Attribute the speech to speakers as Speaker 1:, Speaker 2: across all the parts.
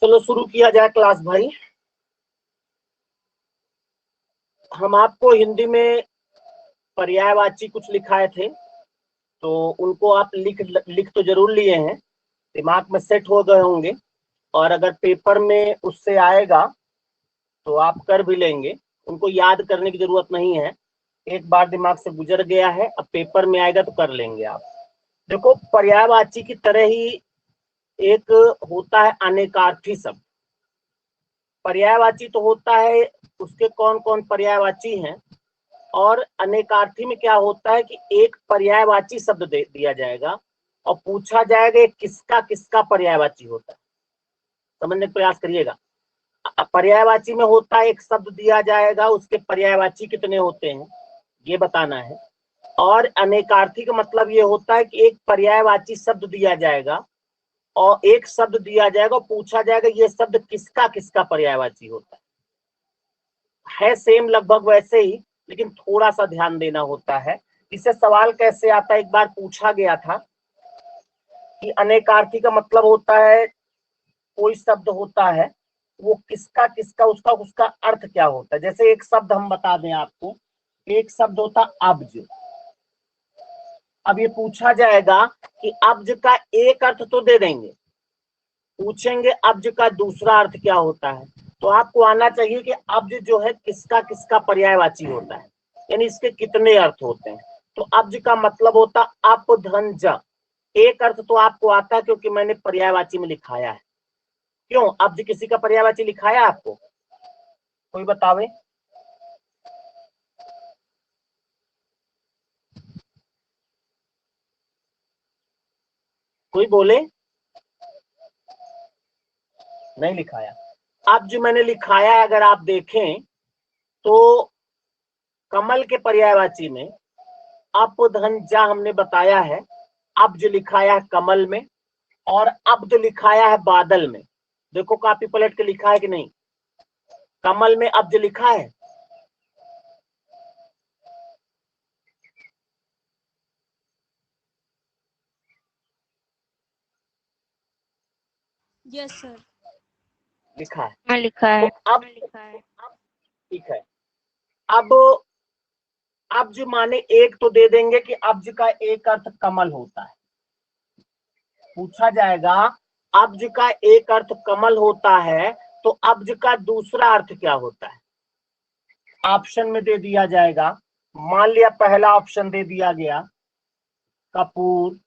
Speaker 1: चलो शुरू किया जाए क्लास भाई। हम आपको हिंदी में पर्यायवाची कुछ लिखाए थे, तो उनको आप लिख तो जरूर लिए हैं, दिमाग में सेट हो गए होंगे, और अगर पेपर में उससे आएगा तो आप कर भी लेंगे। उनको याद करने की जरूरत नहीं है, एक बार दिमाग से गुजर गया है, अब पेपर में आएगा तो कर लेंगे आप। देखो, पर्यायवाची की तरह ही एक होता है अनेकार्थी शब्द। पर्यायवाची तो होता है, उसके कौन कौन पर्यायवाची हैं, और अनेकार्थी में क्या होता है कि एक पर्यायवाची शब्द दे दिया जाएगा और पूछा जाएगा किसका किसका पर्यायवाची होता है। समझने का प्रयास करिएगा। पर्यायवाची में होता है एक शब्द दिया जाएगा, उसके पर्यायवाची कितने होते हैं ये बताना है। और अनेकार्थी का मतलब ये होता है कि एक पर्यायवाची शब्द दिया जाएगा और एक शब्द दिया जाएगा और पूछा जाएगा ये शब्द किसका किसका पर्यायवाची होता है सेम लगभग वैसे ही, लेकिन थोड़ा सा ध्यान देना होता है। इससे सवाल कैसे आता है, एक बार पूछा गया था कि अनेकार्थी का मतलब होता है कोई शब्द होता है वो किसका किसका उसका उसका अर्थ क्या होता है। जैसे एक शब्द हम बता दें आपको, एक शब्द होता अब्ज। अब ये पूछा जाएगा कि अब्ज का एक अर्थ तो दे देंगे, पूछेंगे अब्ज का दूसरा अर्थ क्या होता है, तो आपको आना चाहिए कि अब्ज जो है किसका किसका पर्यायवाची होता है, यानी इसके कितने अर्थ होते हैं। तो अब्ज का मतलब होता अप धन ज। एक अर्थ तो आपको आता है क्योंकि मैंने पर्यायवाची में लिखाया है। क्यों अब्ज किसी का पर्यायवाची लिखाया आपको, कोई बतावे? कोई बोले? नहीं लिखाया। अब जो मैंने लिखाया है अगर आप देखें तो कमल के पर्यायवाची में अप धन जा हमने बताया है, अब्ज लिखाया है कमल में, और अब्द लिखाया है बादल में। देखो कॉपी पलट के लिखा है कि नहीं, कमल में अब्ज लिखा है।
Speaker 2: यस सर,
Speaker 1: लिखा है।
Speaker 3: हाँ लिखा है।
Speaker 1: तो अब ठीक है। अब अब्ज माने एक तो दे देंगे कि अब्ज का एक अर्थ कमल होता है। पूछा जाएगा अब्ज का एक अर्थ कमल होता है तो अब्ज का दूसरा अर्थ क्या होता है, ऑप्शन में दे दिया जाएगा। मान लिया पहला ऑप्शन दे दिया गया कपूर,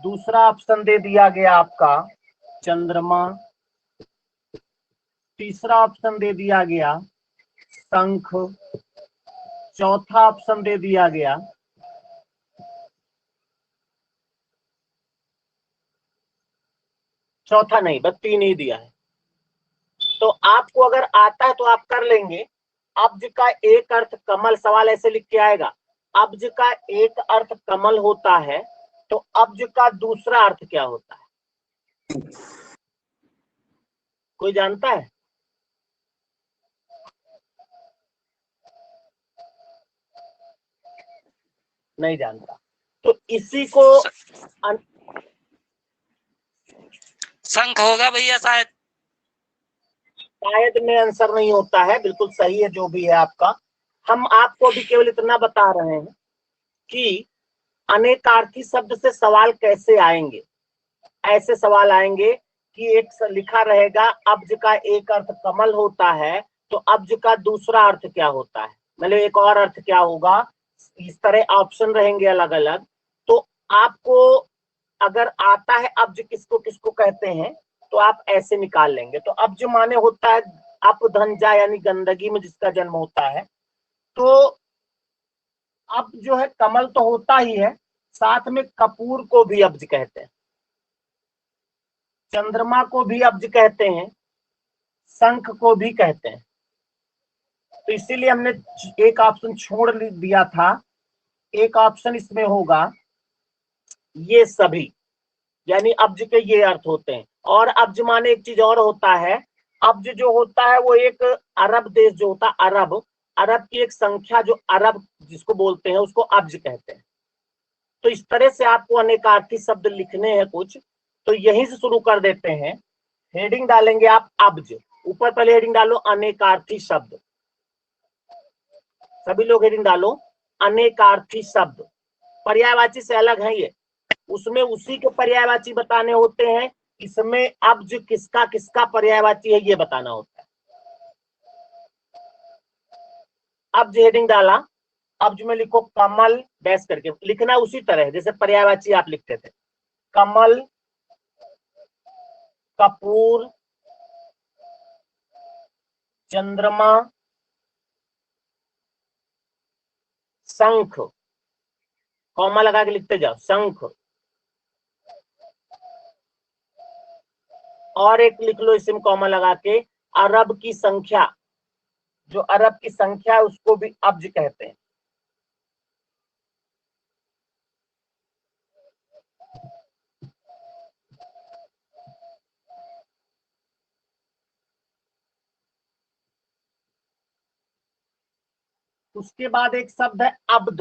Speaker 1: दूसरा ऑप्शन दे दिया गया आपका चंद्रमा, तीसरा ऑप्शन दे दिया गया शंख, चौथा ऑप्शन दे दिया गया चौथा नहीं, बस तीन ही दिया है। तो आपको अगर आता है तो आप कर लेंगे। अब्ज का एक अर्थ कमल, सवाल ऐसे लिख के आएगा, अब्ज का एक अर्थ कमल होता है तो अब्ज का दूसरा अर्थ क्या होता है, कोई जानता है? नहीं जानता। तो इसी को
Speaker 4: शंख होगा भैया शायद।
Speaker 1: शायद में आंसर नहीं होता है, बिल्कुल सही है जो भी है आपका। हम आपको भी केवल इतना बता रहे हैं कि अनेकार्थी शब्द से सवाल कैसे आएंगे। ऐसे सवाल आएंगे कि एक लिखा रहेगा अब्ज का एक अर्थ कमल होता है तो अब्ज का दूसरा अर्थ क्या होता है, मतलब एक और अर्थ क्या होगा। इस तरह ऑप्शन रहेंगे अलग अलग। तो आपको अगर आता है अब्ज किसको किसको कहते हैं तो आप ऐसे निकाल लेंगे। तो अब्ज माने होता है अप धन जा, यानी गंदगी में जिसका जन्म होता है। तो अब जो है कमल तो होता ही है, साथ में कपूर को भी अब्ज कहते हैं, चंद्रमा को भी अब्ज कहते हैं, शंख को भी कहते हैं। तो इसीलिए हमने एक ऑप्शन छोड़ दिया था। एक ऑप्शन इसमें होगा ये सभी, यानी अब्ज के ये अर्थ होते हैं। और अब्ज माने एक चीज और होता है, अब्ज जो होता है वो एक अरब देश जो होता है, अरब अरब की एक संख्या जो अरब जिसको बोलते हैं उसको अब्ज कहते हैं। तो इस तरह से आपको अनेकार्थी शब्द लिखने हैं कुछ, तो यहीं से शुरू कर देते हैं। हेडिंग डालेंगे आप अब्ज, ऊपर पहले हेडिंग डालो अनेकार्थी शब्द, सभी लोग हेडिंग डालो अनेकार्थी शब्द। पर्यायवाची से अलग है ये, उसमें उसी के पर्यायवाची बताने होते हैं, इसमें अब्ज किसका किसका पर्यायवाची है ये बताना होता है। अब्ज हेडिंग डाला, अब्ज में लिखो कमल डैश करके, लिखना उसी तरह जैसे पर्यायवाची आप लिखते थे, कमल, कपूर, चंद्रमा, शंख, कॉमा लगा के लिखते जाओ, शंख। और एक लिख लो इसमें कॉमा लगा के, अरब की संख्या, जो अरब की संख्या है उसको भी अब्ज कहते हैं। उसके बाद एक शब्द है अब्द,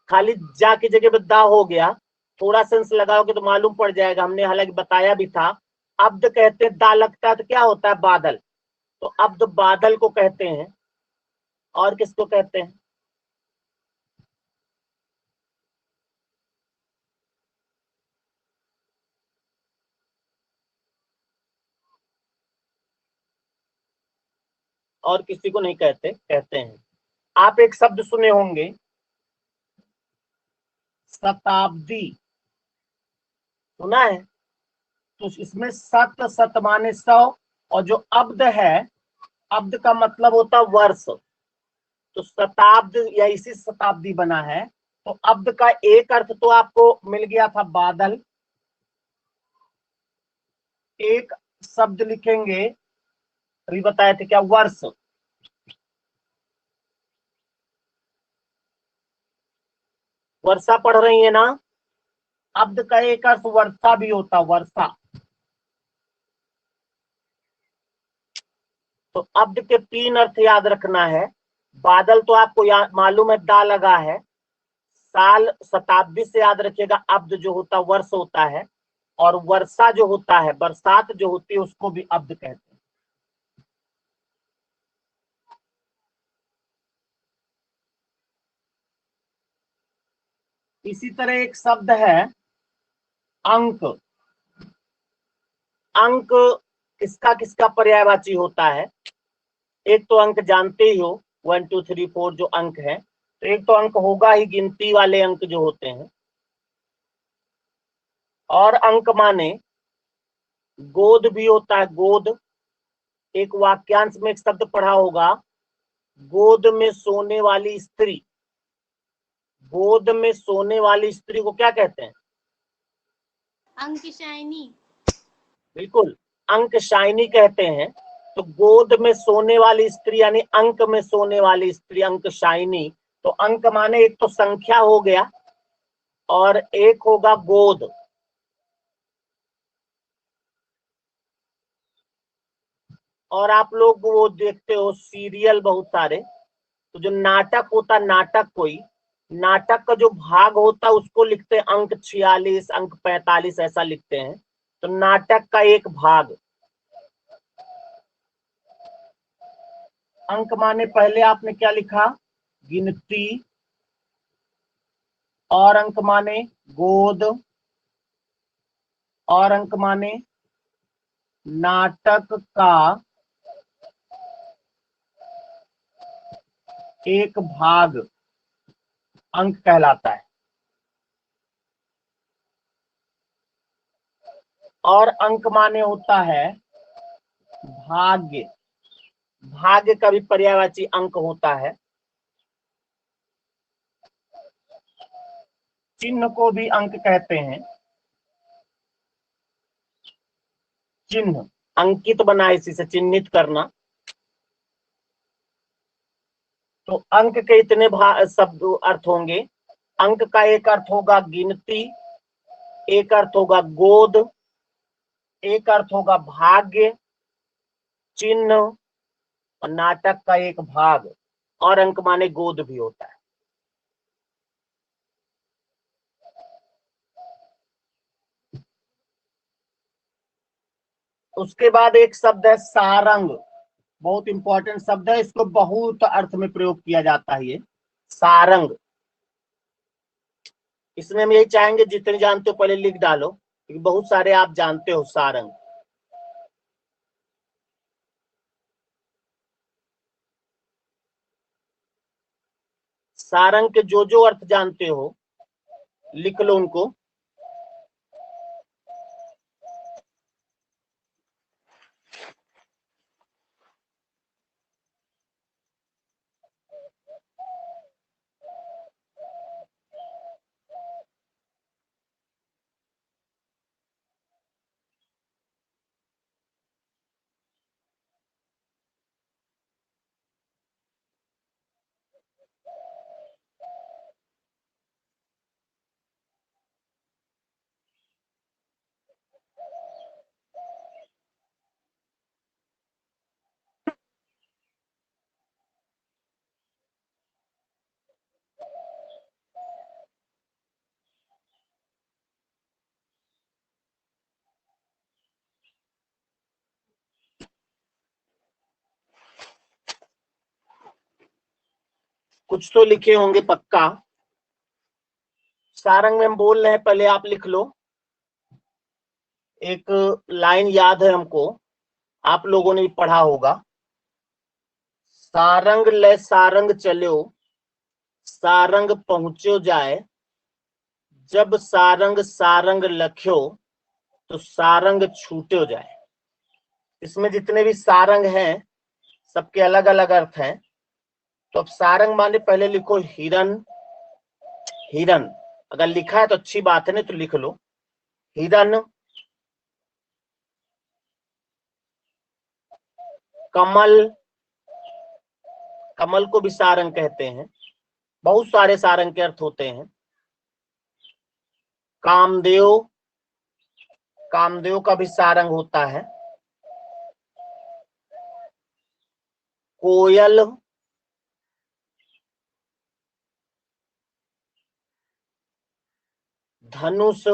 Speaker 1: खाली जा की जगह पे दा हो गया, थोड़ा सेंस लगाओगे तो मालूम पड़ जाएगा, हमने हालांकि बताया भी था। अब्द कहते हैं, दा लगता है तो क्या होता है, बादल, तो अब्द बादल को कहते हैं। और किसको कहते हैं, और किसी को नहीं कहते, कहते हैं। आप एक शब्द सुने होंगे शताब्दी, सुना है, तो इसमें सत, सत माने 100, और जो अब्द है, अब्द का मतलब होता है वर्ष, तो शताब्द या इसी शताब्दी बना है। तो अब्द का एक अर्थ तो आपको मिल गया था बादल, एक शब्द लिखेंगे, अभी बताए थे क्या, वर्ष। वर्षा पढ़ रही है ना, अब्द का एक अर्थ वर्षा भी होता, वर्षा। तो अब्द के 3 अर्थ याद रखना है। बादल तो आपको मालूम है, दा लगा है। साल शताब्दी से याद रखिएगा, अब्द जो होता वर्ष होता है, और वर्षा जो होता है, बरसात जो होती है, उसको भी अब्द कहते हैं। इसी तरह एक शब्द है अंक। अंक किसका किसका पर्यायवाची होता है, एक तो अंक जानते ही हो, 1 2 3 4 जो अंक है, तो एक तो अंक होगा ही, गिनती वाले अंक जो होते हैं। और अंक माने गोद भी होता है, गोद। एक वाक्यांश में एक शब्द पढ़ा होगा, गोद में सोने वाली स्त्री। गोद में सोने वाली स्त्री को क्या कहते हैं,
Speaker 2: अंकशायनी।
Speaker 1: बिल्कुल, अंकशायनी कहते हैं। तो गोद में सोने वाली स्त्री यानी अंक में सोने वाली स्त्री, अंकशायनी। तो अंक माने एक तो संख्या हो गया, और एक होगा गोद। और आप लोग वो देखते हो सीरियल बहुत सारे, तो जो नाटक होता, नाटक कोई नाटक का जो भाग होता है उसको लिखते हैं अंक 46, अंक 45, ऐसा लिखते हैं। तो नाटक का एक भाग। अंक माने पहले आपने क्या लिखा, गिनती, और अंक माने गोद, और अंक माने नाटक का एक भाग अंक कहलाता है। और अंक माने होता है भाग्य, भाग्य का भी पर्यायवाची अंक होता है। चिन्ह को भी अंक कहते हैं, चिन्ह, अंकित बना इसी से चिन्हित करना। तो अंक के इतने शब्द अर्थ होंगे। अंक का एक अर्थ होगा गिनती, एक अर्थ होगा गोद, एक अर्थ होगा भाग्य, चिन्ह, और नाटक का एक भाग। और अंक माने गोद भी होता है। उसके बाद एक शब्द है सारंग, बहुत इंपॉर्टेंट शब्द है, इसको बहुत अर्थ में प्रयोग किया जाता है। ये सारंग, इसमें हम यही चाहेंगे जितने जानते हो पहले लिख डालो, क्योंकि बहुत सारे आप जानते हो सारंग। सारंग के जो अर्थ जानते हो लिख लो उनको। कुछ तो लिखे होंगे पक्का। सारंग में हम बोल रहे हैं, पहले आप लिख लो। एक लाइन याद है हमको, आप लोगों ने भी पढ़ा होगा। सारंग ले सारंग चलो, सारंग पहुंचो जाए, जब सारंग सारंग लख्यो, तो सारंग छूटो जाए। इसमें जितने भी सारंग हैं सबके अलग अलग अर्थ हैं। तो अब सारंग माने पहले लिखो हिरन, हिरन अगर लिखा है तो अच्छी बात है, नहीं तो लिख लो हिरन। कमल, कमल को भी सारंग कहते हैं, बहुत सारे सारंग के अर्थ होते हैं। कामदेव, कामदेव का भी सारंग होता है। कोयल, धनुष,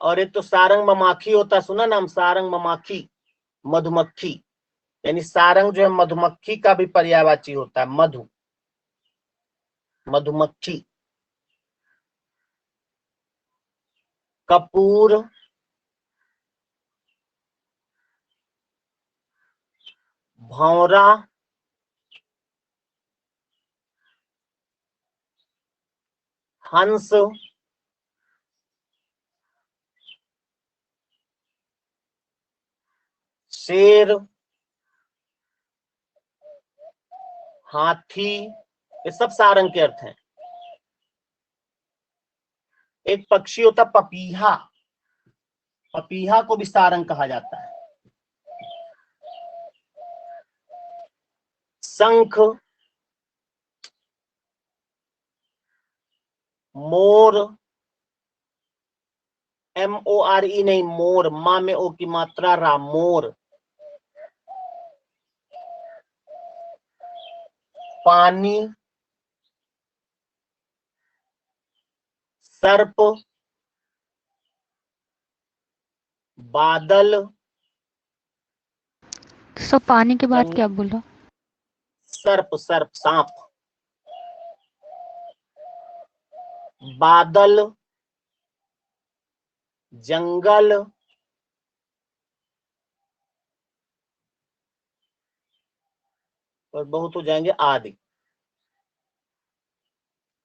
Speaker 1: और एक तो सारंग ममाखी होता है, सुना नाम सारंग ममाखी, मधुमक्खी। यानी सारंग जो है मधुमक्खी का भी पर्यायवाची होता है, मधु, मधुमक्खी। कपूर, भौरा, हंस, शेर, हाथी, ये सब सारंग के अर्थ हैं। एक पक्षी होता पपीहा, पपीहा को भी सारंग कहा जाता है। शंख, मोर, MORE नहीं, मोर, माँ में ओ की मात्रा रा, मोर। पानी, सर्प, बादल,
Speaker 2: सब पानी के बाद क्या बोला?
Speaker 1: सर्प, सर्प सांप, बादल, जंगल, और बहुत हो जाएंगे आदि।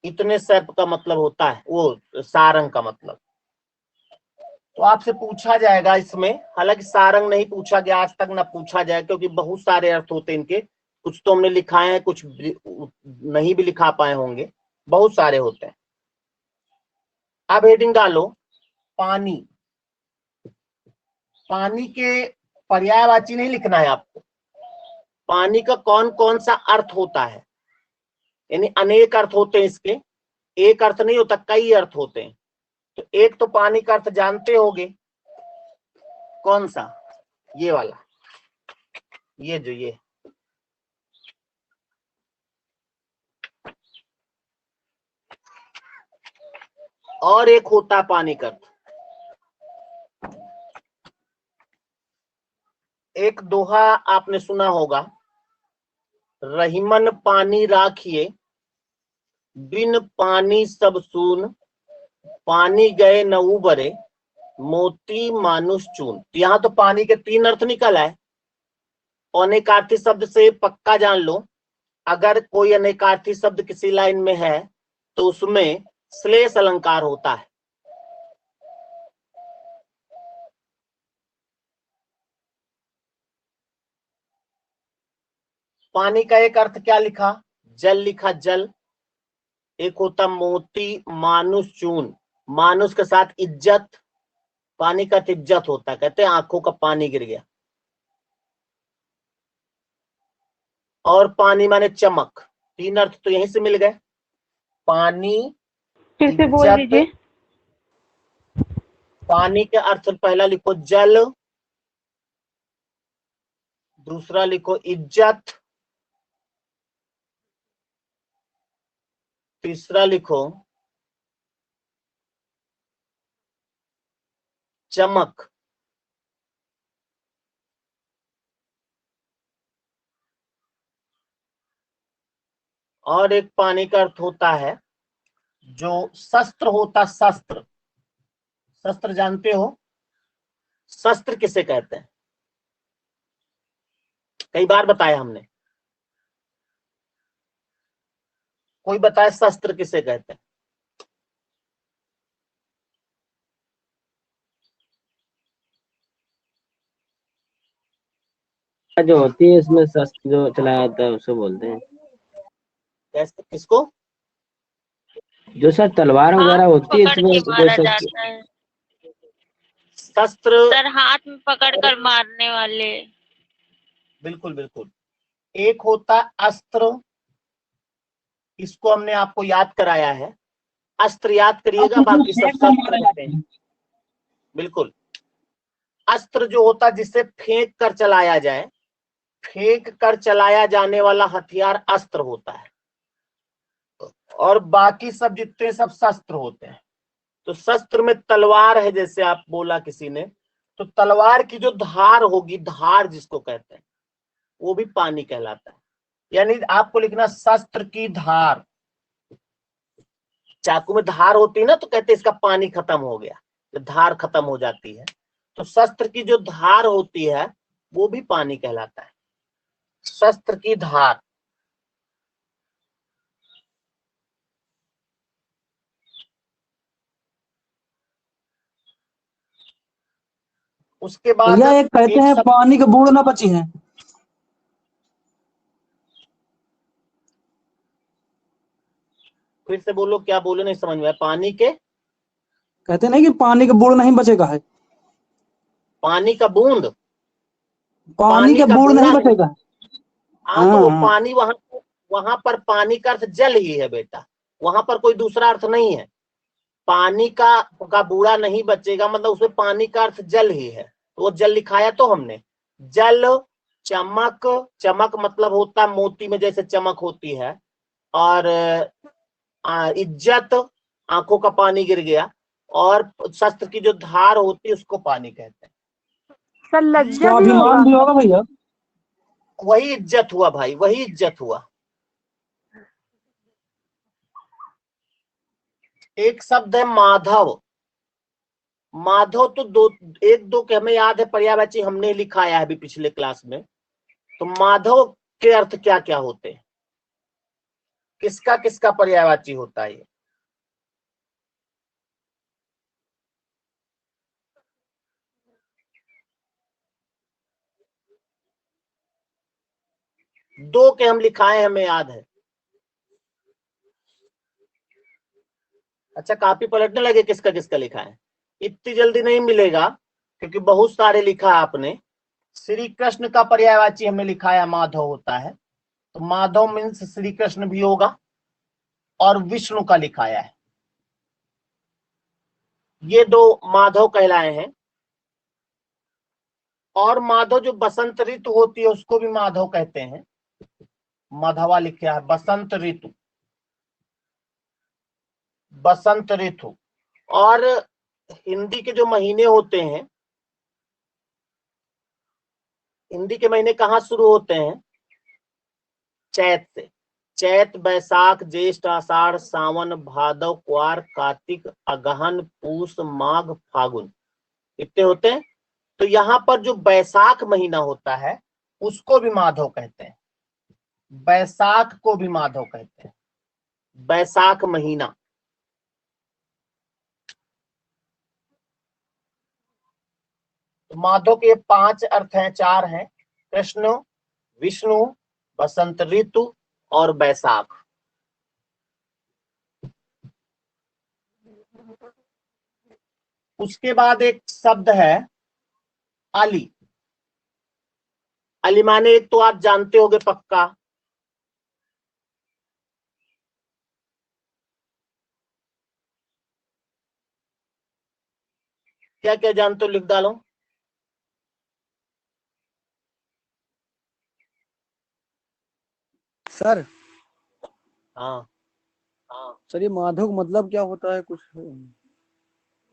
Speaker 1: इतने सर्प का मतलब होता है, वो सारंग का मतलब। तो आपसे पूछा जाएगा इसमें, हालांकि सारंग नहीं पूछा गया आज तक, ना पूछा जाए, क्योंकि बहुत सारे अर्थ होते हैं इनके। कुछ तो हमने लिखाए हैं, कुछ नहीं भी लिखा पाए होंगे, बहुत सारे होते हैं। अब हेडिंग डालो पानी। पानी के पर्यायवाची नहीं लिखना है आपको, पानी का कौन कौन सा अर्थ होता है, यानी अनेक अर्थ होते हैं इसके, एक अर्थ नहीं होता, कई अर्थ होते हैं। तो एक तो पानी का अर्थ जानते होगे, कौन सा, ये वाला, ये जो ये और एक होता है पानी का अर्थ। एक दोहा आपने सुना होगा, रहीमन पानी राखिए, बिन पानी सब सून, पानी गए न उबरे, मोती मानुष चून। यहाँ तो पानी के 3 अर्थ निकल आए। अनेकार्थी शब्द से पक्का जान लो, अगर कोई अनेकार्थी शब्द किसी लाइन में है तो उसमें श्लेष अलंकार होता है। पानी का एक अर्थ क्या लिखा? जल लिखा, जल। एक होता मोती मानुष चून, मानुष के साथ इज्जत, पानी का अर्थ इज्जत होता है, कहते हैं आंखों का पानी गिर गया। और पानी माने चमक, 3 अर्थ तो यहीं से मिल गए। पानी,
Speaker 2: फिर से बोल
Speaker 1: इज्जत।
Speaker 2: दीजिए।
Speaker 1: पानी के अर्थ पहला लिखो जल, दूसरा लिखो इज्जत, तीसरा लिखो चमक। और एक पानी का अर्थ होता है जो शस्त्र होता, शस्त्र। शस्त्र जानते हो? शस्त्र किसे कहते हैं? कई बार बताया हमने, कोई बताए शस्त्र किसे कहते हैं?
Speaker 3: जो होती है इसमें शस्त्र जो चलाया जाता है उसे बोलते हैं।
Speaker 1: कैसे, किसको?
Speaker 3: जो सर तलवार वगैरह
Speaker 4: हाथ
Speaker 3: होती है
Speaker 4: पकड़
Speaker 3: इसमें
Speaker 4: के
Speaker 3: वो
Speaker 4: मारा
Speaker 3: शस्त्र।
Speaker 4: जाता है
Speaker 1: शस्त्र,
Speaker 4: सर, हाथ में पकड़ कर मारने वाले।
Speaker 1: बिल्कुल बिल्कुल। एक होता अस्त्र, इसको हमने आपको याद कराया है, अस्त्र याद करिएगा, बाकी सब शस्त्र होते हैं। बिल्कुल। अस्त्र जो होता जिसे फेंक कर चलाया जाए, फेंक कर चलाया जाने वाला हथियार अस्त्र होता है, और बाकी सब जितने सब शस्त्र होते हैं। तो शस्त्र में तलवार है, जैसे आप बोला किसी ने, तो तलवार की जो धार होगी, धार जिसको कहते हैं, वो भी पानी कहलाता है। यानी आपको लिखना शस्त्र की धार। चाकू में धार होती है ना, तो कहते हैं इसका पानी खत्म हो गया, जब धार खत्म हो जाती है। तो शस्त्र की जो धार होती है वो भी पानी कहलाता है, शस्त्र की धार। उसके बाद
Speaker 5: भैया एक कहते हैं पानी के बूंद ना बची हैं।
Speaker 1: फिर से बोलो, क्या बोलो, नहीं समझ में आया। पानी के,
Speaker 5: कहते नहीं कि पानी के बूंद नहीं बचेगा है।
Speaker 1: पानी का बूंद,
Speaker 5: पानी के
Speaker 1: का
Speaker 5: बूंद
Speaker 1: बूंदा
Speaker 5: नहीं
Speaker 1: नहीं।
Speaker 5: बचेगा।
Speaker 1: हाँ, तो वो
Speaker 5: हाँ।
Speaker 1: पानी वहां पर पानी का अर्थ जल ही है बेटा, वहां पर कोई दूसरा अर्थ नहीं है। पानी का बूढ़ा नहीं बचेगा, मतलब उसमें पानी का अर्थ जल ही है, तो वो जल लिखाया तो हमने। जल, चमक, चमक मतलब होता है मोती में जैसे चमक होती है, और इज्जत, आंखों का पानी गिर गया, और शस्त्र की जो धार होती है उसको पानी कहते हैं।
Speaker 2: सर लज्जा भी
Speaker 5: स्वाभिमान भी होगा भैया।
Speaker 1: वही इज्जत हुआ भाई, वही इज्जत हुआ। एक शब्द है माधव। माधव तो एक दो के हमें याद है, पर्यायवाची हमने लिखाया है अभी पिछले क्लास में। तो माधव के अर्थ क्या क्या होते हैं, किसका किसका पर्यायवाची होता है ये? दो के हम लिखाए, हमें याद है। अच्छा, कॉपी पलटने लगे किसका किसका लिखा है? इतनी जल्दी नहीं मिलेगा क्योंकि बहुत सारे लिखा है आपने। श्री कृष्ण का पर्यायवाची हमें लिखाया माधव होता है, तो माधव मीन्स श्री कृष्ण भी होगा, और विष्णु का लिखाया है। ये दो माधव कहलाए हैं। और माधव जो बसंत ऋतु होती है उसको भी माधव कहते हैं, माधवा लिखा है बसंत ऋतु, बसंत ऋतु। और हिंदी के जो महीने होते हैं, हिंदी के महीने कहाँ शुरू होते हैं? चैत से। चैत, बैसाख, ज्येष्ठ, आषाढ़, सावन, भादव, क्वार, कार्तिक, अगहन, पूस, माघ, फागुन, इतने होते हैं। तो यहाँ पर जो बैसाख महीना होता है उसको भी माधव कहते हैं, बैसाख को भी माधव कहते हैं, बैसाख महीना। तो माधव के 5 अर्थ हैं, 4 हैं, कृष्ण, विष्णु, बसंत ऋतु और बैसाख। उसके बाद एक शब्द है अली। अली माने एक तो आप जानते होंगे पक्का, क्या क्या जानते हो लिख डालो।
Speaker 6: सर
Speaker 1: हाँ,
Speaker 6: सर ये माधव का मतलब क्या होता है कुछ?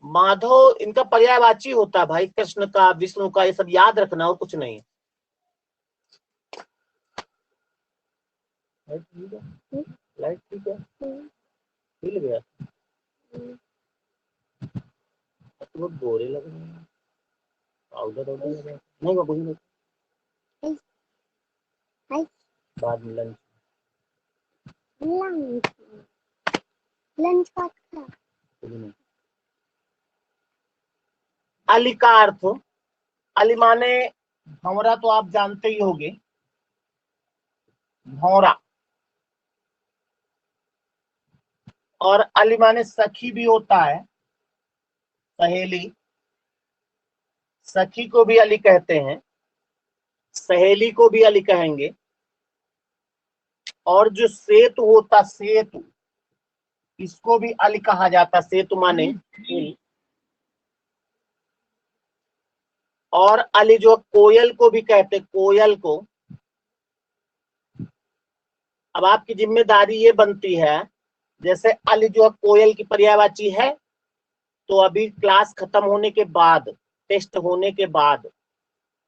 Speaker 1: माधव इनका पर्यायवाची होता है भाई, कृष्ण का, विष्णु का, ये सब याद रखना और कुछ नहीं। लाइट ठीक है, हिल गया, बहुत गोरे लग रहे हैं, पाउडर वाउडर लगा है? नहीं बाबू नहीं, बाद में लंच
Speaker 2: लंच का
Speaker 1: अली का अर्थ, अली माने भंवरा, तो आप जानते ही होंगे भौरा, और अली माने सखी भी होता है, सहेली, सखी को भी अली कहते हैं, सहेली को भी अली कहेंगे। और जो सेतु होता, सेतु, इसको भी अली कहा जाता, सेतु माने पुल। और अली जो कोयल को भी कहते, कोयल को। अब आपकी जिम्मेदारी ये बनती है, जैसे अली जो कोयल की पर्यायवाची है, तो अभी क्लास खत्म होने के बाद, टेस्ट होने के बाद,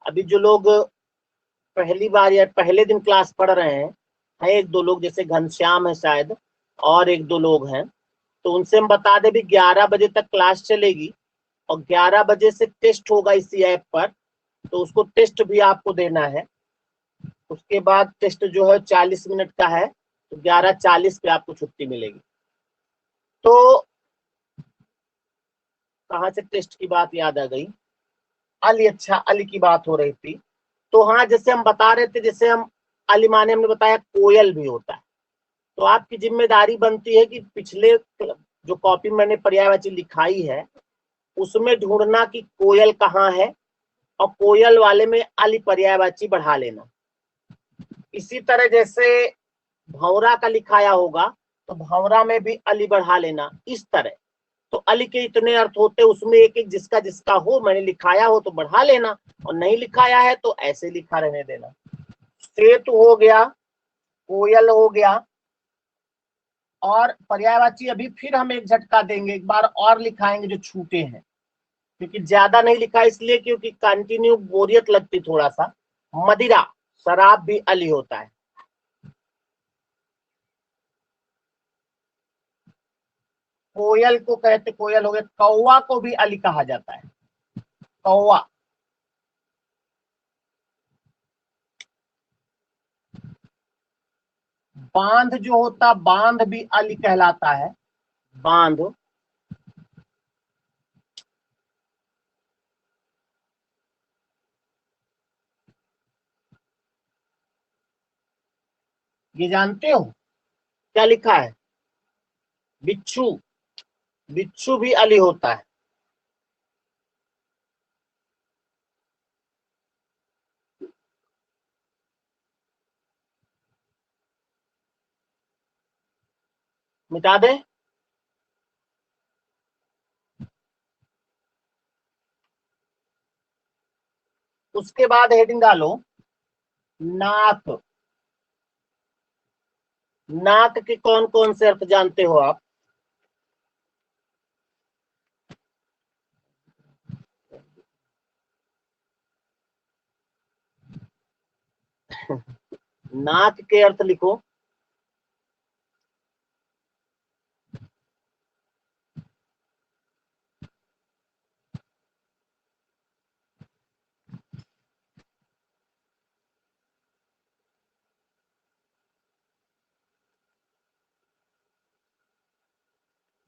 Speaker 1: अभी जो लोग पहली बार या पहले दिन क्लास पढ़ रहे हैं, है एक दो लोग, जैसे घनश्याम है शायद, और एक दो लोग हैं, तो उनसे हम बता दें भी 11 बजे तक क्लास चलेगी और 11 बजे से टेस्ट होगा इसी ऐप पर, तो उसको टेस्ट भी आपको देना है। उसके बाद टेस्ट जो है 40 मिनट का है, तो 11:40 पे आपको छुट्टी मिलेगी। तो कहाँ से टेस्ट की बात याद आ गई? अली, अच्छा अली की बात हो रही थी। तो हाँ, जैसे हम बता रहे थे, जैसे हम अली माने हमने बताया कोयल भी होता है, तो आपकी जिम्मेदारी बनती है कि पिछले जो कॉपी मैंने पर्यायवाची लिखाई है उसमें ढूंढना कि कोयल कहाँ है, और कोयल वाले में अली पर्यायवाची बढ़ा लेना। इसी तरह जैसे भंवरा का लिखाया होगा तो भंवरा में भी अली बढ़ा लेना, इस तरह। तो अली के इतने अर्थ होते, उसमें एक एक जिसका जिसका हो, मैंने लिखाया हो तो बढ़ा लेना, और नहीं लिखाया है तो ऐसे लिखा रहने देना। सेतु हो गया, कोयल हो गया, और पर्यायवाची अभी फिर हम एक झटका देंगे, एक बार और लिखाएंगे जो छूटे हैं, क्योंकि ज्यादा नहीं लिखा इसलिए क्योंकि कंटिन्यू बोरियत लगती थोड़ा सा। मदिरा, शराब भी अली होता है। कोयल को कहते, कोयल हो गया, कौवा को भी अली कहा जाता है, कौवा। बांध जो होता, बांध भी अली कहलाता है, बांध। ये जानते हो क्या लिखा है? बिच्छू, बिच्छू भी अली होता है। मिटा दे। उसके बाद हेडिंग डालो नाक। नाक के कौन कौन से अर्थ जानते हो आप? नाक के अर्थ लिखो।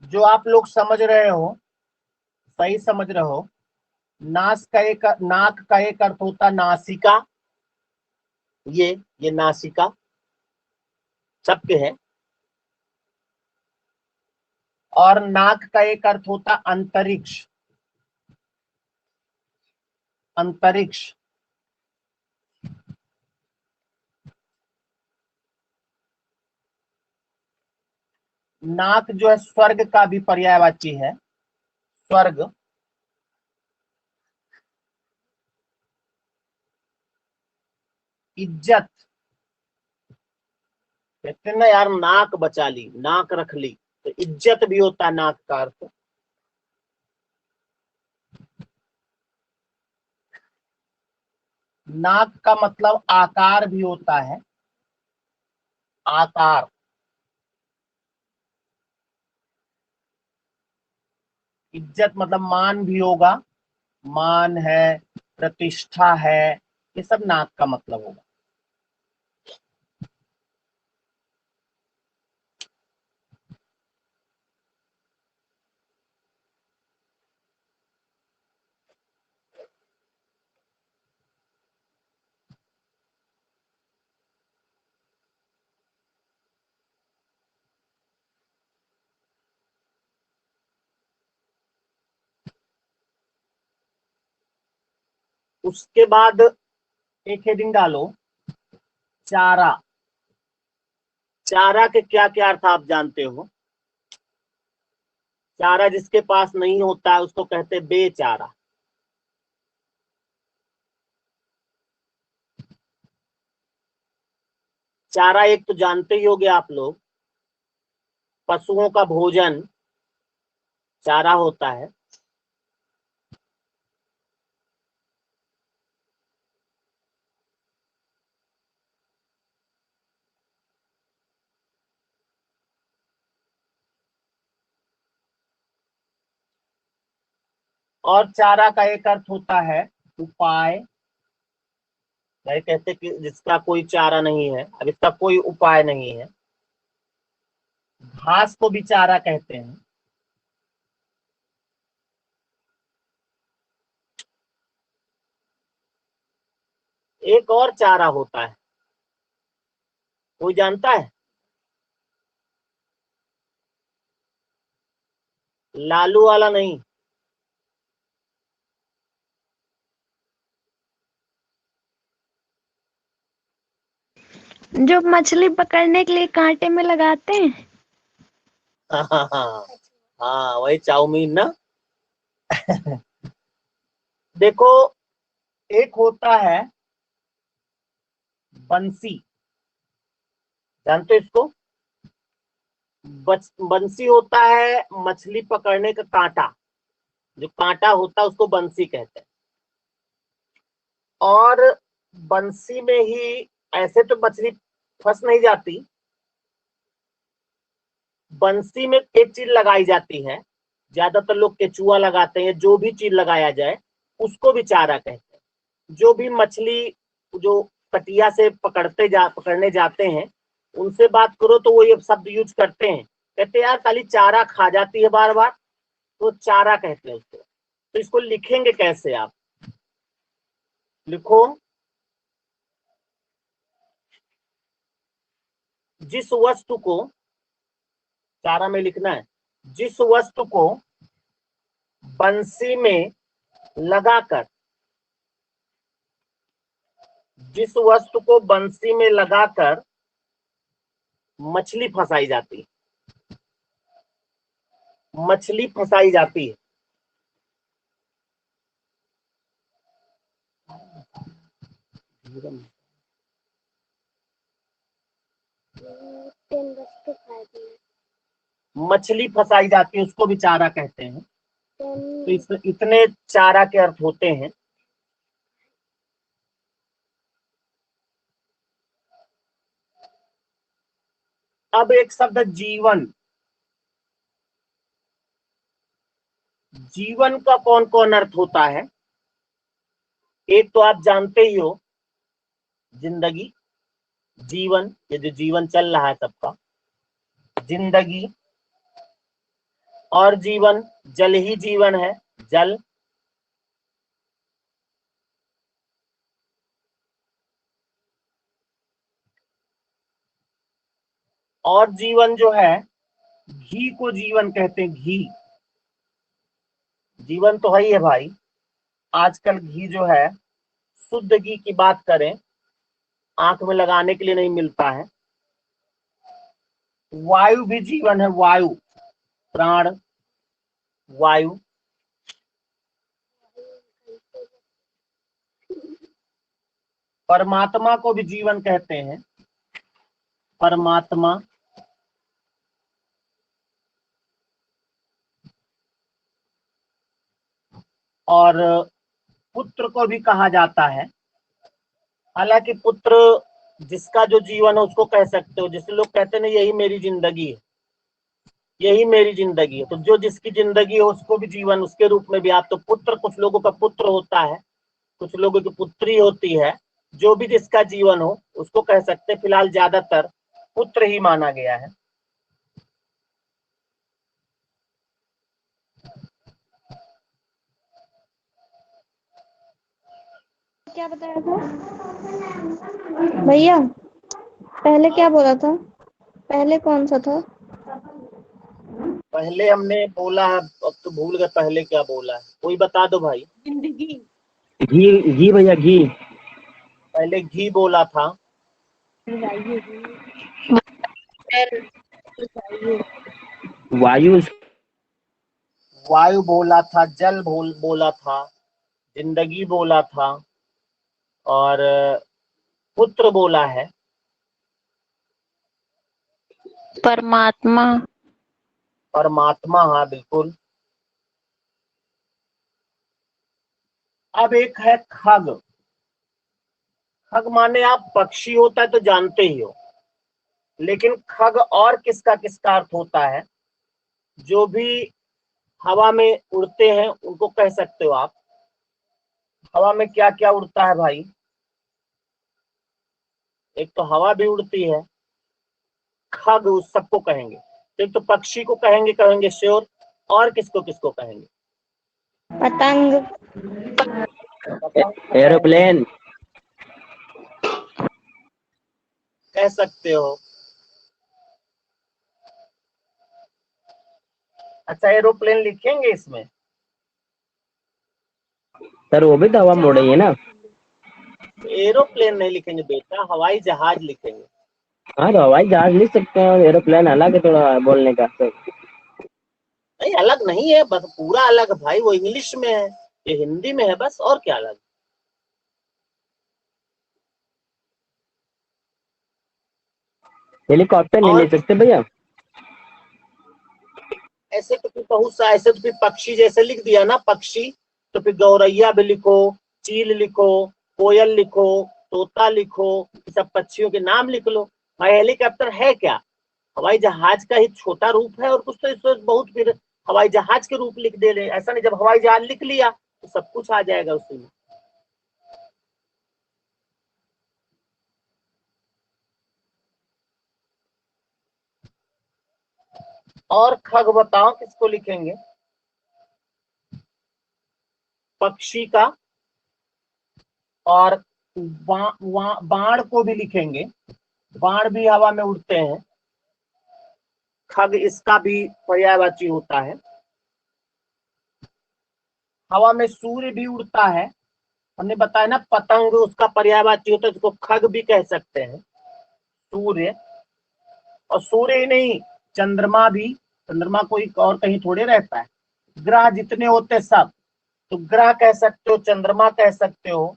Speaker 1: जो आप लोग समझ रहे हो, सही समझ रहे हो। नाक का एक अर्थ होता नासिका, ये नासिका सबके है। और नाक का एक अर्थ होता अंतरिक्ष, अंतरिक्ष। नाक जो है स्वर्ग का भी पर्यायवाची है, स्वर्ग। इज्जत, कहते हैं ना यार, नाक बचा ली, नाक रख ली, तो इज्जत भी होता है नाक का अर्थ। नाक का मतलब आकार भी होता है, आकार। इज्जत मतलब मान भी होगा, मान है, प्रतिष्ठा है, ये सब नाक का मतलब होगा। उसके बाद एक हेडिंग डालो, चारा। चारा के क्या क्या अर्थ आप जानते हो? चारा जिसके पास नहीं होता है उसको कहते हैं बेचारा। चारा एक तो जानते ही होगे आप लोग, पशुओं का भोजन चारा होता है। और चारा का एक अर्थ होता है उपाय। यही कहते कि जिसका कोई चारा नहीं है, अब इसका कोई उपाय नहीं है। घास को भी चारा कहते हैं। एक और चारा होता है, कोई जानता है? लालू वाला नहीं,
Speaker 2: जो मछली पकड़ने के लिए कांटे में लगाते हैं।
Speaker 1: हाँ वही चाउमीन ना। देखो, एक होता है बंसी, जानते हो इसको? बंसी होता है मछली पकड़ने का कांटा, जो कांटा होता है उसको बंसी कहते हैं। और बंसी में ही ऐसे तो मछली फंस नहीं जाती, बंसी में एक चीज लगाई जाती है, ज्यादातर लोग केचुआ लगाते हैं, जो भी चीज लगाया जाए उसको भी चारा कहते हैं। जो भी मछली जो कटिया से पकड़ने जाते हैं, उनसे बात करो तो वो ये शब्द यूज करते हैं, कहते हैं यार खाली चारा खा जाती है बार बार, तो चारा कहते हैं उसको। तो इसको लिखेंगे कैसे आप? लिखो, जिस वस्तु को, चारा में लिखना है, जिस वस्तु को बंसी में लगाकर, जिस वस्तु को बंसी में लगाकर मछली फंसाई जाती है, मछली फंसाई जाती है। मछली फंसाई जाती है, उसको भी चारा कहते हैं। तो इतने चारा के अर्थ होते हैं। अब एक शब्द जीवन। जीवन का कौन कौन अर्थ होता है? एक तो आप जानते ही हो, जिंदगी, जीवन, ये जो जीवन चल रहा है सबका, जिंदगी। और जीवन, जल ही जीवन है, जल। और जीवन जो है, घी को जीवन कहते हैं, घी। जीवन तो है ही है भाई। आजकल घी जो है, शुद्ध घी की बात करें, आंख में लगाने के लिए नहीं मिलता है। वायु भी जीवन है, वायु, प्राण, वायु। परमात्मा को भी जीवन कहते हैं, परमात्मा। और पुत्र को भी कहा जाता है। हालांकि पुत्र जिसका जो जीवन है उसको कह सकते हो, जिसे लोग कहते हैं ना यही मेरी जिंदगी है, यही मेरी जिंदगी है, तो जो जिसकी जिंदगी है उसको भी जीवन, उसके रूप में भी आप तो पुत्र, कुछ लोगों का पुत्र होता है, कुछ लोगों की पुत्री होती है, जो भी जिसका जीवन हो उसको कह सकते हैं। फिलहाल ज्यादातर पुत्र ही माना गया है।
Speaker 2: क्या बताया था भैया? पहले क्या बोला था? पहले कौन सा था?
Speaker 1: पहले हमने बोला है, अब तो भूल गए पहले क्या बोला है, कोई बता दो भाई।
Speaker 3: घी घी भैया, घी।
Speaker 1: पहले घी बोला था,
Speaker 3: वायु।
Speaker 1: वायु बोला था, जल बोला था, जिंदगी बोला था, और पुत्र बोला है।
Speaker 4: परमात्मा।
Speaker 1: परमात्मा, हाँ बिल्कुल। अब एक है खग। खग माने आप पक्षी होता है तो जानते ही हो, लेकिन खग और किसका किसका अर्थ होता है? जो भी हवा में उड़ते हैं उनको कह सकते हो आप। हवा में क्या क्या उड़ता है भाई? एक तो हवा भी उड़ती है, खग उस सबको कहेंगे। एक तो पक्षी को कहेंगे, कहेंगे श्योर। और किसको किसको कहेंगे?
Speaker 2: पतंग।
Speaker 1: पतंग को
Speaker 3: एरोप्लेन।
Speaker 1: कह सकते हो। अच्छा, एरोप्लेन लिखेंगे इसमें?
Speaker 3: सर वो भी तो हवा में उड़ रही है ना।
Speaker 1: एरोप्लेन नहीं लिखेंगे बेटा, हवाई जहाज लिखेंगे।
Speaker 3: हाँ तो हवाई जहाज लिख सकते हैं, और एरोप्लेन अलग है थोड़ा बोलने का तो।
Speaker 1: नहीं, अलग नहीं है, बस पूरा अलग है भाई, वो इंग्लिश में है, ये हिंदी में है, बस और क्या अलग।
Speaker 3: हेलीकॉप्टर नहीं
Speaker 1: और
Speaker 3: ले सकते भैया?
Speaker 1: ऐसे तो फिर बहुत सा, ऐसे तो फिर पक्षी जैसे लिख दिया ना, पक्षी, तो फिर गौरैया भी लिखो, चील लिखो, कोयल लिखो, तोता लिखो, ये सब पक्षियों के नाम लिख लो। भाई हेलीकॉप्टर है क्या? हवाई जहाज का ही छोटा रूप है, और कुछ तो इसमें बहुत फिर हवाई जहाज के रूप लिख दे रहे। ऐसा नहीं, जब हवाई जहाज लिख लिया तो सब कुछ आ जाएगा उसी में। और खग बताओ किसको लिखेंगे? पक्षी का, और बाण को भी लिखेंगे, बाण भी हवा में उड़ते हैं। खग इसका भी पर्यायवाची होता है। हवा में सूर्य भी उड़ता है, हमने बताया ना, पतंग उसका पर्यायवाची होता है, जिसको खग भी कह सकते हैं, सूर्य। और सूर्य ही नहीं, चंद्रमा भी, चंद्रमा कोई और कहीं थोड़े रहता है। ग्रह जितने होते सब, तो ग्रह कह सकते हो, चंद्रमा कह सकते हो,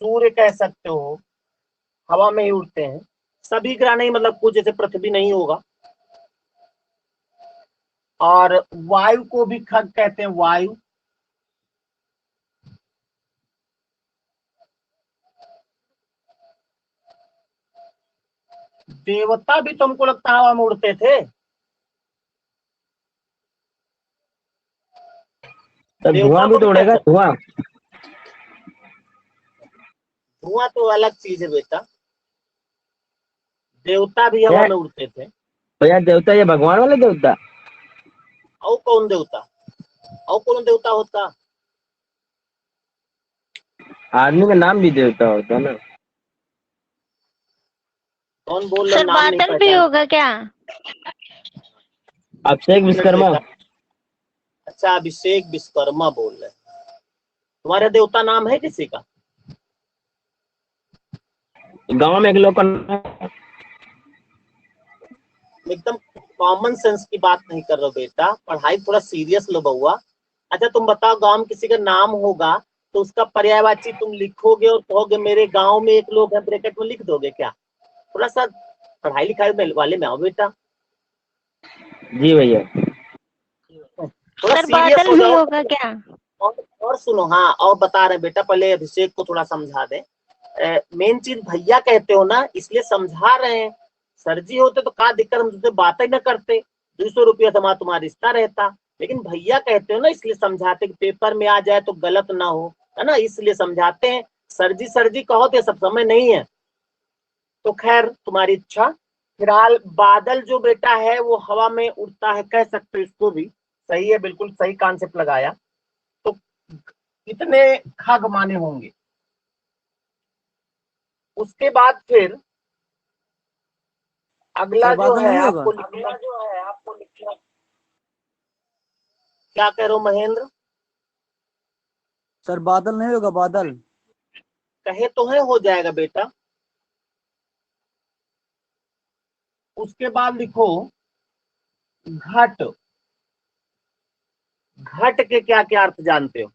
Speaker 1: सूर्य कह सकते हो, हवा में ही उड़ते हैं। सभी ग्रह नहीं, मतलब कुछ, जैसे पृथ्वी नहीं होगा। और वायु को भी खग कहते हैं, वायु। देवता भी तुमको लगता है हवा में उड़ते थे?
Speaker 3: तो
Speaker 1: देवता
Speaker 3: धुआं भी
Speaker 1: को
Speaker 3: तो
Speaker 1: भी कह
Speaker 3: उड़ेगा,
Speaker 1: सकते।
Speaker 3: धुआं।
Speaker 1: धुआं तो अलग चीज है बेटा, देवता भी हवा
Speaker 3: यार
Speaker 1: में उड़ते थे।
Speaker 3: तो यार देवता, ये भगवान वाले देवता?
Speaker 1: और कौन देवता, और कौन देवता होता?
Speaker 3: आदमी का नाम भी देवता होता है ना।
Speaker 1: कौन बोल रहा,
Speaker 4: सर
Speaker 1: नाम नहीं
Speaker 4: बादल भी
Speaker 1: पहचान?
Speaker 4: होगा क्या?
Speaker 3: अभिषेक
Speaker 1: एक मिनट
Speaker 3: विश्वकर्मा।
Speaker 1: बेटा। अच्छा, अभिषेक विश्वकर्मा बोल रहे हैं। तुम्हारे देवता नाम है किसी का?
Speaker 3: गांव में एक लोग का नाम-
Speaker 1: एकदम कॉमन सेंस की बात नहीं कर रहे हो बेटा, पढ़ाई थोड़ा सीरियस लो बउआ। अच्छा तुम बताओ, गांव में किसी का नाम होगा तो उसका पर्यायवाची तुम लिखोगे और कहोगे मेरे गांव में एक लोग है, ब्रैकेट में लिख दोगे क्या? थोड़ा सा पढ़ाई लिखाई वाले में आओ बेटा,
Speaker 3: जी भैया।
Speaker 1: थोड़ा
Speaker 4: सर
Speaker 1: सीरियस
Speaker 4: बादल
Speaker 1: हो
Speaker 4: भी
Speaker 1: जाओ।
Speaker 4: होगा क्या?
Speaker 1: और सुनो, हाँ और बता रहे हैं बेटा, पहले अभिषेक को थोड़ा समझा दें। मेन चीज भैया कहते हो ना, इसलिए समझा रहे हैं। सर जी होते तो क्या दिक्कत, हम तुझसे बातें न करते, 200 रुपया जमा तुम्हारा रिश्ता रहता। लेकिन भैया कहते हो ना, इसलिए समझाते कि पेपर में आ जाए तो गलत ना हो, है ना, इसलिए समझाते हैं। सर जी कहो तो सब समय नहीं है। तो खैर तुम्हारी इच्छा। फिलहाल बादल जो बेटा है वो हवा में उड़ता है, कह सकते हो इसको भी। सही है, बिल्कुल सही कॉन्सेप्ट लगाया। तो कितने खग माने होंगे? उसके बाद फिर अगला
Speaker 6: सर
Speaker 1: जो
Speaker 6: बादल
Speaker 1: है
Speaker 6: नहीं होगा?
Speaker 1: आपको लिखना। क्या कह रहे हो महेंद्र?
Speaker 6: सर बादल नहीं होगा, बादल?
Speaker 1: कहे तो है, हो जाएगा बेटा। उसके बाद लिखो घट। घट के क्या क्या अर्थ जानते हो?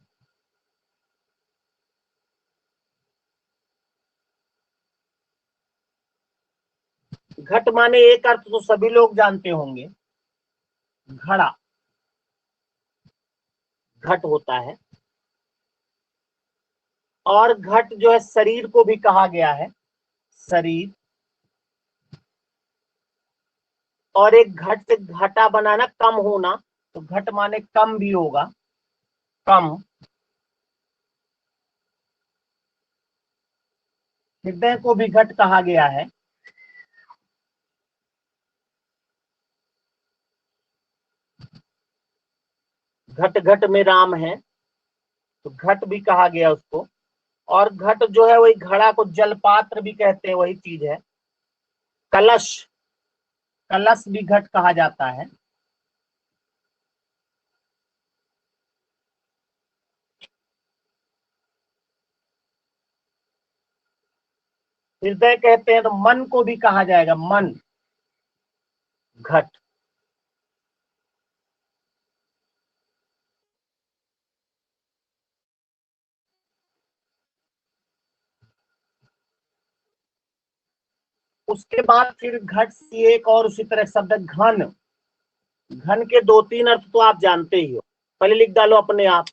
Speaker 1: घट माने एक अर्थ तो सभी लोग जानते होंगे, घड़ा। घट होता है। और घट जो है शरीर को भी कहा गया है, शरीर। और एक घट से घटा बनाना, कम होना, तो घट माने कम भी होगा, कम। हृदय को भी घट कहा गया है। घट घट में राम है, तो घट भी कहा गया उसको। और घट जो है वही घड़ा को जलपात्र भी कहते हैं, वही चीज है। कलश, कलश भी घट कहा जाता है। हृदय कहते हैं, तो मन को भी कहा जाएगा, मन, घट। उसके बाद फिर घट से एक और उसी तरह शब्द है, घन। घन के दो तीन अर्थ तो आप जानते ही हो, पहले लिख डालो अपने आप।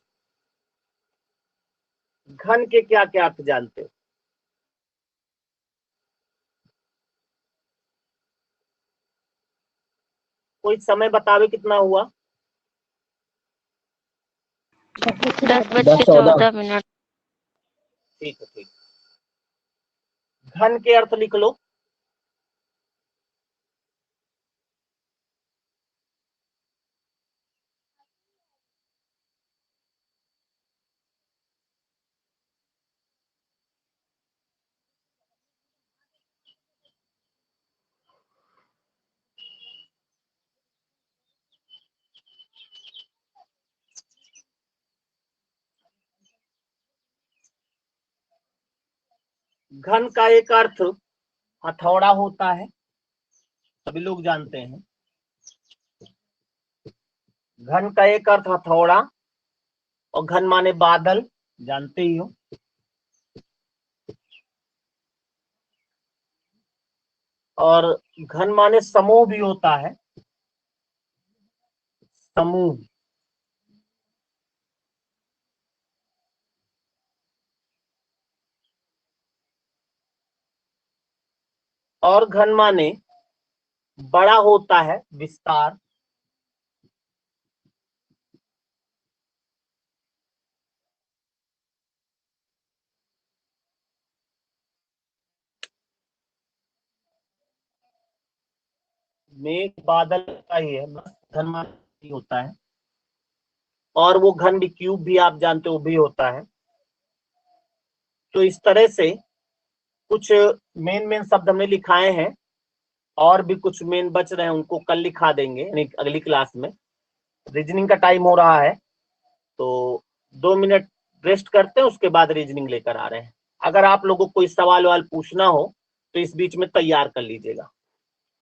Speaker 1: घन के क्या क्या अर्थ जानते हो? कोई समय बतावे कितना हुआ?
Speaker 3: 10-14।
Speaker 4: 10:14।
Speaker 1: ठीक है, ठीक। घन के अर्थ लिख लो। घन का एक अर्थ हथौड़ा होता है, सभी लोग जानते हैं। घन का एक अर्थ हथौड़ा, और घन माने बादल, जानते ही हो। और घन माने समूह भी होता है, समूह। और घन माने बड़ा होता है, विस्तार। मेघ बादल का ही है, बस घन माने होता है। और वो घन भी, क्यूब भी आप जानते हो, भी होता है। तो इस तरह से कुछ मेन शब्द हमने लिखाए हैं, और भी कुछ मेन बच रहे हैं, उनको कल लिखा देंगे, यानी अगली क्लास में। रीजनिंग का टाइम हो रहा है, तो 2 मिनट रेस्ट करते हैं, उसके बाद रीजनिंग लेकर आ रहे हैं। अगर आप लोगों को कोई सवाल वाल पूछना हो तो इस बीच में तैयार कर लीजिएगा।